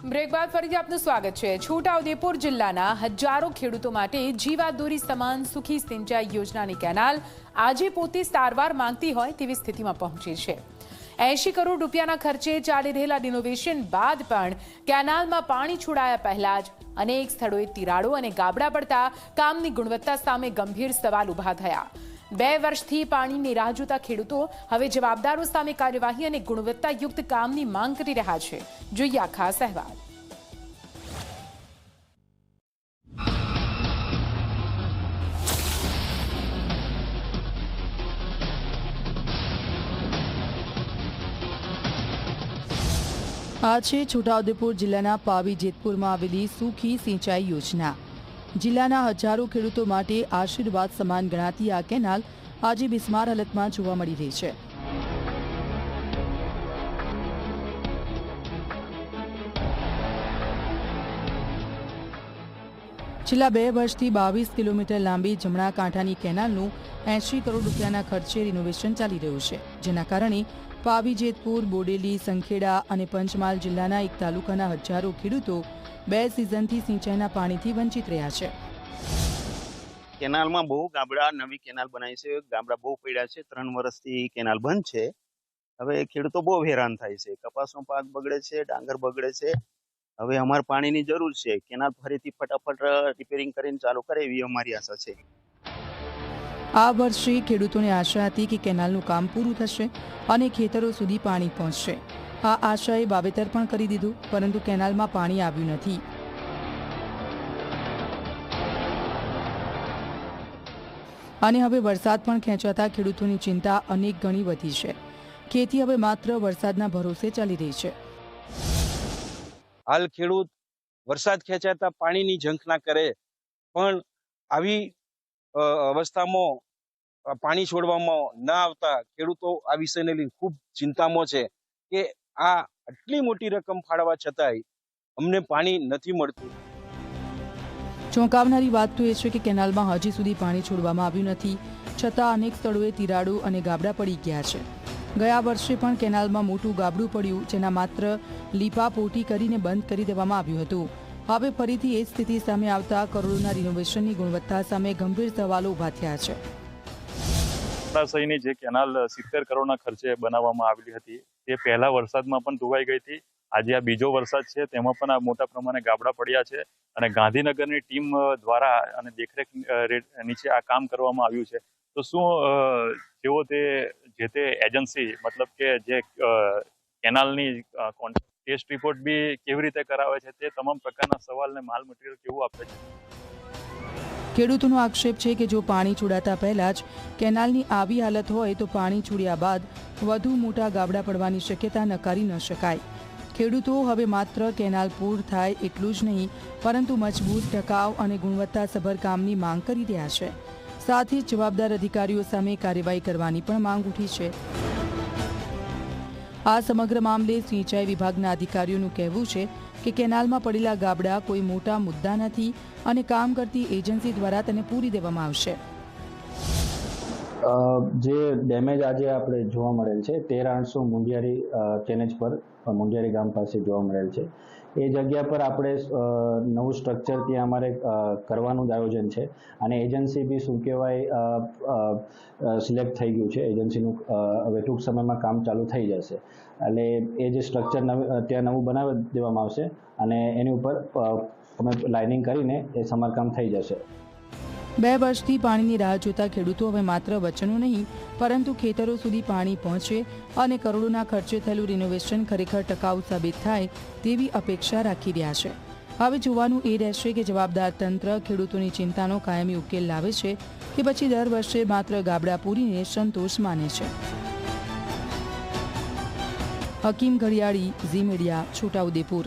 Break બાદ ફરીથી આપનું સ્વાગત છે। છોટાઉદેપુર જિલ્લાના હજારો ખેડૂતો માટે જીવાદોરી સમાન સુખી સિંચાઈ યોજનાની કેનાલ આજે પોતે સારવાર માંગતી હોય તેવી સ્થિતિમાં પહોંચી છે। 80 કરોડ રૂપિયાના ખર્ચે ચાલી રહેલા રિનોવેશન બાદ પણ કેનાલમાં પાણી છોડાયા પહેલા જ અનેક સ્થળોએ તિરાડો અને ગાબડા પડતા કામની ગુણવત્તા સામે ગંભીર સવાલ ઊભા થયા। 2 વર્ષથી પાણીની રાહ જોતા ખેડૂતો હવે જવાબદારો સામે કાર્યવાહી અને ગુણવત્તાયુક્ત કામની માંગ કરી રહ્યા છે। જોઈએ આ ખાસ અહેવાલ। આ છે છોટાઉદેપુર જિલ્લાના પાવી જેતપુરમાં આવેલી સુખી સિંચાઈ યોજના। જિલ્લાના હજારો ખેડૂતો માટે આશીર્વાદ સમાન ગણાતી આ કેનાલ આજે બિસ્માર હાલતમાં જોવા મળી રહી છે। છેલ્લા 2 વર્ષથી 22 કિલોમીટર લાંબી જમણા કાંઠાની કેનાલનું 80 કરોડ રૂપિયાના ખર્ચે રિનોવેશન ચાલી રહ્યું છે, જેના કારણે પાવી જેતપુર, બોડેલી, સંખેડા અને પંચમહાલ જિલ્લાના એક તાલુકાના હજારો ખેડૂતો 2 સિઝનથી સિંચાઈના પાણીથી વંચિત રહ્યા છે। કેનાલમાં બહુ ગાબડા, નવી કેનાલ બનાવી છે, ગાબડા બહુ પડ્યા છે। 3 વર્ષથી કેનાલ બંધ છે। હવે ખેડૂતો બહુ હેરાન થાય છે, કપાસનો પાક બગડે છે, ડાંગર બગડે છે। હવે અમારે પાણીની જરૂર છે, કેનાલ ફરીથી ફટાફટ રિપેરિંગ કરીને ચાલુ કરે એવી અમારી આશા છે। આ વર્ષે ખેડૂતોને આશા હતી કે કેનાલનું કામ પૂરું થશે અને ખેતરો સુધી પાણી પહોંચશે। આ આશાએ વાવેતર પણ કરી દીધું, પરંતુ કેનાલમાં પાણી આવ્યું નથી। અને હવે વરસાદ પણ ખેંચાતા ખેડૂતોની ચિંતા અનેક ગણી વધી છે। ખેતી હવે માત્ર વરસાદના ભરોસે ચાલી રહી છે। હાલ ખેડૂત વરસાદ ખેંચાતા પાણીની ઝંખ ના કરે, પણ આવી અવસ્થામાં પાણી છોડવામાં ન આવતા ખેડૂતો આ વિષયને લઈને ખૂબ ચિંતામાં છે કે આ આટલી મોટી રકમ ફાળવવા છતાંય અમને પાણી નથી મળતું। ચોંકાવનારી વાત તો એ છે કે કેનાલમાં હજી સુધી પાણી છોડવામાં આવ્યું નથી, છતાં અનેક સ્થળોએ તિરાડો અને ગાબડા પડી ગયા છે। ગયા વર્ષે પણ કેનાલમાં મોટું ગાબડું પડ્યું, જેના માત્ર લીપાપોટી કરીને બંધ કરી દેવામાં આવ્યું હતું। હવે ફરીથી એ સ્થિતિ સામે આવતા કરોડોના રિનોવેશનની ગુણવત્તા સામે ગંભીર સવાલો ઊભા થયા છે। સહીની જે કેનાલ 70 કરોડના ખર્ચે બનાવવામાં આવેલી હતી, તે પહેલા વરસાદમાં પણ ધોવાઈ ગઈ હતી। આજે આ બીજો વરસાદ છે, તેમાં પણ આ મોટા પ્રમાણે ગાબડા પડ્યા છે અને ગાંધીનગરની ટીમ દ્વારા અને દેખરેખ નીચે આ કામ કરવામાં આવ્યું છે। તો શું જેઓ જે તે એજન્સી મતલબ કે જે કેનાલની ટેસ્ટ રિપોર્ટ બી કેવી રીતે કરાવે છે, તે તમામ પ્રકારના સવાલને માલ મટીરિયલ કેવું આપે છે? ખેડૂતોનો આક્ષેપ છે કે જો પાણી છોડાતા પહેલા જ કેનાલની આવી હાલત હોય તો પાણી છોડ્યા બાદ વધુ મોટા ગાબડા પડવાની શક્યતા નકારી ન શકાય। ખેડૂતો હવે માત્ર કેનાલ પૂર થાય એટલું જ નહીં, પરંતુ મજબૂત, ટકાઉ અને ગુણવત્તાસભર કામની માંગ કરી રહ્યા છે। સાથે જ જવાબદાર અધિકારીઓ સામે કાર્યવાહી કરવાની પણ માંગ ઉઠી છે। આ સમગ્ર મામલે સિંચાઈ વિભાગના અધિકારીઓનું કહેવું છે કે કેનાલમાં પડેલા ગાબડા કોઈ મોટા મુદ્દા નથી અને કામ કરતી એજન્સી દ્વારા તેને પૂરી દેવામાં આવશે। જે ડેમેજ આજે આપણે જોવા મળેલ છે 13-800 મુંડિયારી કેનેજ પર મુંડિયારી ગામ પાસે જોવા મળેલ છે। એ જગ્યા પર આપણે નવું સ્ટ્રક્ચર ત્યાં અમારે કરવાનું જ આયોજન છે અને એજન્સી બી શું કહેવાય સિલેક્ટ થઈ ગયું છે। એજન્સીનું હવે ટૂંક સમયમાં કામ ચાલુ થઈ જશે, એટલે એ જે સ્ટ્રક્ચર ત્યાં નવું બનાવી દેવામાં આવશે અને એની ઉપર અમે લાઇનિંગ કરીને એ સમારકામ થઈ જશે। 2 વર્ષથી પાણીની રાહ જોતા ખેડૂતો હવે માત્ર વચનો નહીં, પરંતુ ખેતરો સુધી પાણી પહોંચે અને કરોડોના ખર્ચે થયેલું રિનોવેશન ખરેખર ટકાઉ સાબિત થાય તેવી અપેક્ષા રાખી રહ્યા છે। હવે જોવાનું એ રહેશે કે જવાબદાર તંત્ર ખેડૂતોની ચિંતાનો કાયમી ઉકેલ લાવે છે કે પછી દર વર્ષે માત્ર ગાબડા પૂરીને સંતોષ માને છે। હકીમ ઘડિયાળી, ઝી મીડિયા, છોટાઉદેપુર।